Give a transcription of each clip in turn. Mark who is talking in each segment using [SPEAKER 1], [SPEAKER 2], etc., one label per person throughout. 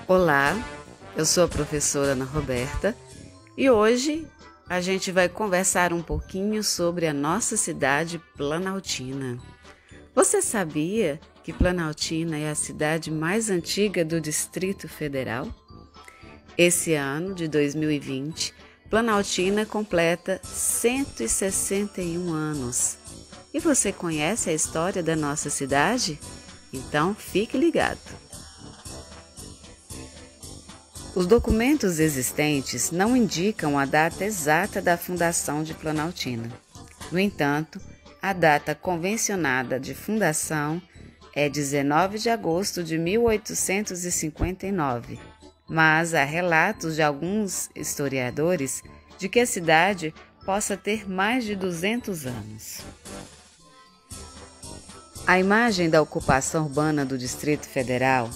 [SPEAKER 1] Olá, eu sou a professora Ana Roberta e hoje a gente vai conversar um pouquinho sobre a nossa cidade Planaltina. Você sabia que Planaltina é a cidade mais antiga do Distrito Federal? Esse ano de 2020, Planaltina completa 161 anos. E você conhece a história da nossa cidade? Então fique ligado! Os documentos existentes não indicam a data exata da fundação de Planaltina. No entanto, a data convencionada de fundação é 19 de agosto de 1859, mas há relatos de alguns historiadores de que a cidade possa ter mais de 200 anos. A imagem da ocupação urbana do Distrito Federal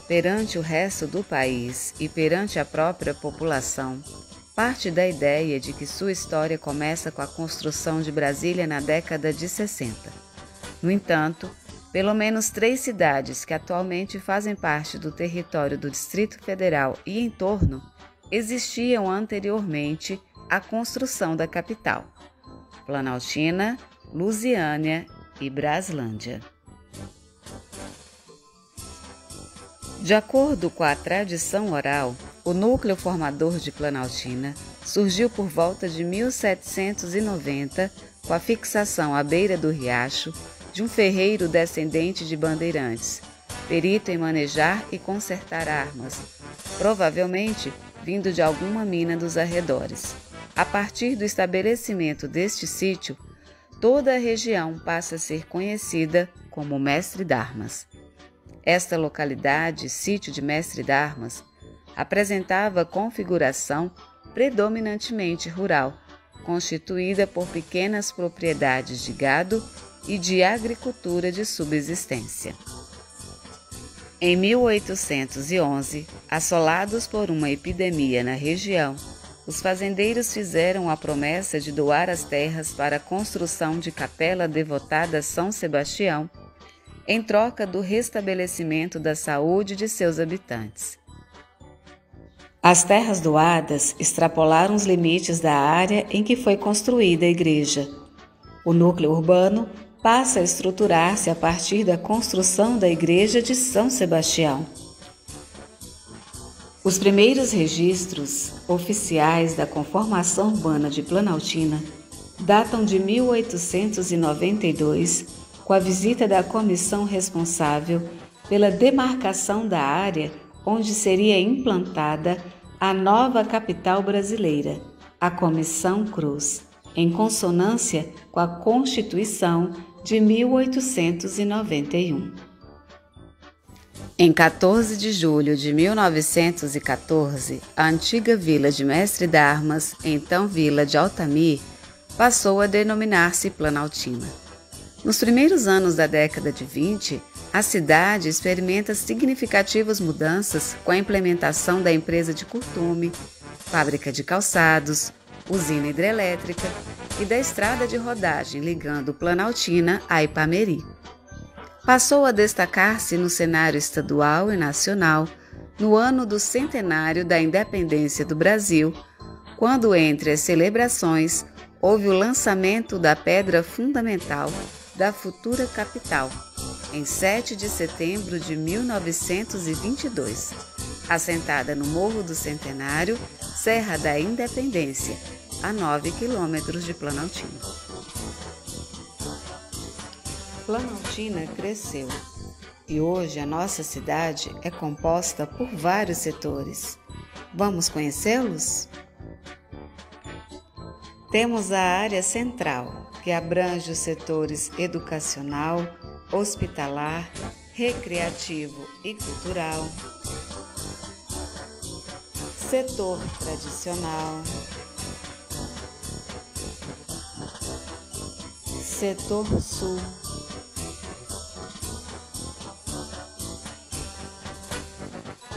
[SPEAKER 1] perante o resto do país e perante a própria população, parte da ideia de que sua história começa com a construção de Brasília na década de 60. No entanto, pelo menos 3 cidades que atualmente fazem parte do território do Distrito Federal e em torno existiam anteriormente à construção da capital: Planaltina, Lusiânia e Braslândia. De acordo com a tradição oral, o núcleo formador de Planaltina surgiu por volta de 1790 com a fixação à beira do riacho de um ferreiro descendente de bandeirantes, perito em manejar e consertar armas, provavelmente vindo de alguma mina dos arredores. A partir do estabelecimento deste sítio, toda a região passa a ser conhecida como Mestre d'Armas. Esta localidade, sítio de Mestre d'Armas, apresentava configuração predominantemente rural, constituída por pequenas propriedades de gado e de agricultura de subsistência. Em 1811, assolados por uma epidemia na região, os fazendeiros fizeram a promessa de doar as terras para a construção de capela devotada a São Sebastião, em troca do restabelecimento da saúde de seus habitantes. As terras doadas extrapolaram os limites da área em que foi construída a igreja. O núcleo urbano passa a estruturar-se a partir da construção da igreja de São Sebastião. Os primeiros registros oficiais da conformação urbana de Planaltina datam de 1892, com a visita da comissão responsável pela demarcação da área onde seria implantada a nova capital brasileira, a Comissão Cruz, em consonância com a Constituição de 1891. Em 14 de julho de 1914, a antiga vila de Mestre d'Armas, então Vila de Altamir, passou a denominar-se Planaltina. Nos primeiros anos da década de 20, a cidade experimenta significativas mudanças com a implementação da empresa de curtume, fábrica de calçados, usina hidrelétrica e da estrada de rodagem ligando Planaltina a Ipameri. Passou a destacar-se no cenário estadual e nacional no ano do centenário da independência do Brasil, quando, entre as celebrações, houve o lançamento da pedra fundamental da futura capital, em 7 de setembro de 1922, assentada no Morro do Centenário, Serra da Independência, a 9 quilômetros de Planaltina. Planaltina cresceu e hoje a nossa cidade é composta por vários setores. Vamos conhecê-los? Temos a área central, que abrange os setores educacional, hospitalar, recreativo e cultural, setor tradicional, setor sul,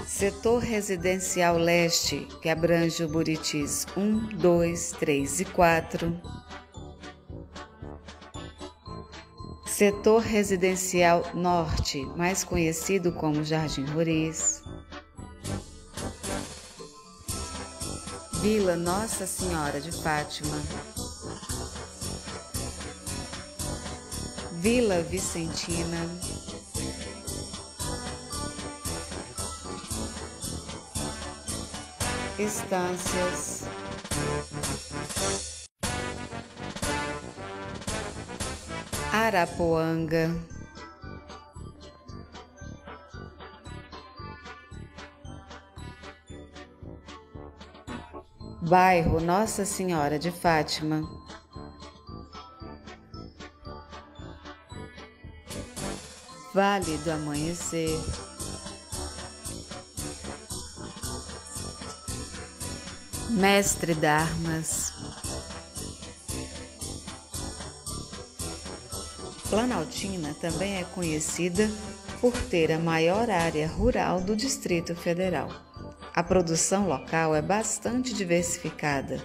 [SPEAKER 1] setor residencial leste, que abrange o Buritis 1, 2, 3 e 4, setor residencial norte, mais conhecido como Jardim Roriz, Vila Nossa Senhora de Fátima, Vila Vicentina, Estâncias, Arapuanga, Bairro Nossa Senhora de Fátima, Vale do Amanhecer, Mestre d'Armas. Planaltina também é conhecida por ter a maior área rural do Distrito Federal. A produção local é bastante diversificada.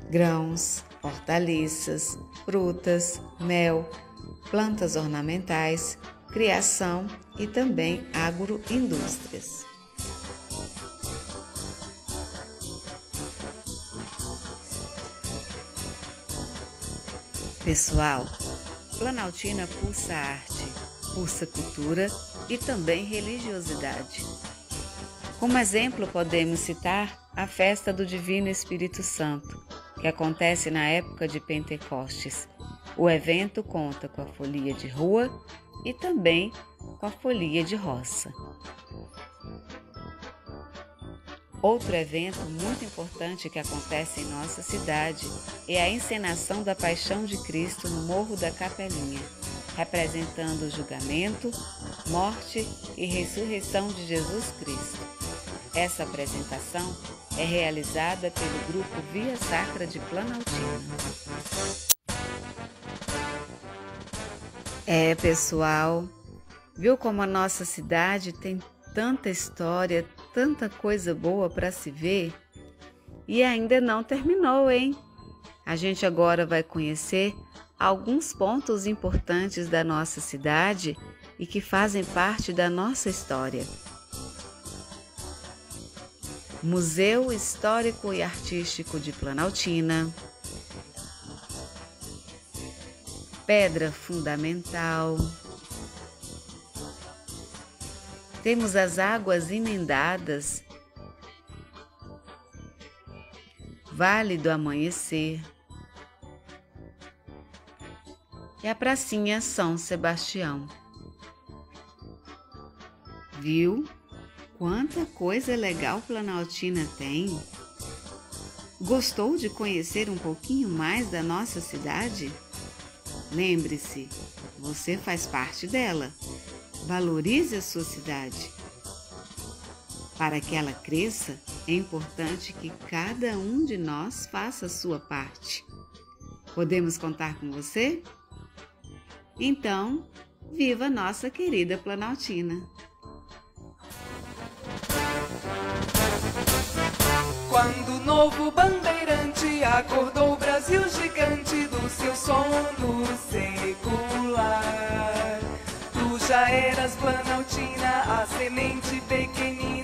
[SPEAKER 1] Grãos, hortaliças, frutas, mel, plantas ornamentais, criação e também agroindústrias. Pessoal, Planaltina pulsa arte, pulsa cultura e também religiosidade. Como exemplo, podemos citar a festa do Divino Espírito Santo, que acontece na época de Pentecostes. O evento conta com a folia de rua e também com a folia de roça. Outro evento muito importante que acontece em nossa cidade é a encenação da Paixão de Cristo no Morro da Capelinha, representando o julgamento, morte e ressurreição de Jesus Cristo. Essa apresentação é realizada pelo grupo Via Sacra de Planaltina. Pessoal, viu como a nossa cidade tem tanta história, tanta coisa boa para se ver? E ainda não terminou, hein? A gente agora vai conhecer alguns pontos importantes da nossa cidade e que fazem parte da nossa história. Museu Histórico e Artístico de Planaltina, Pedra Fundamental, temos as Águas Emendadas, Vale do Amanhecer e a Pracinha São Sebastião. Viu? Quanta coisa legal Planaltina tem! Gostou de conhecer um pouquinho mais da nossa cidade? Lembre-se, você faz parte dela. Valorize a sua cidade. Para que ela cresça, é importante que cada um de nós faça a sua parte. Podemos contar com você? Então, viva nossa querida Planaltina!
[SPEAKER 2] Quando o novo bandeirante acordou o Brasil gigante do seu sono secular, tu já eras Planaltina, a semente pequenina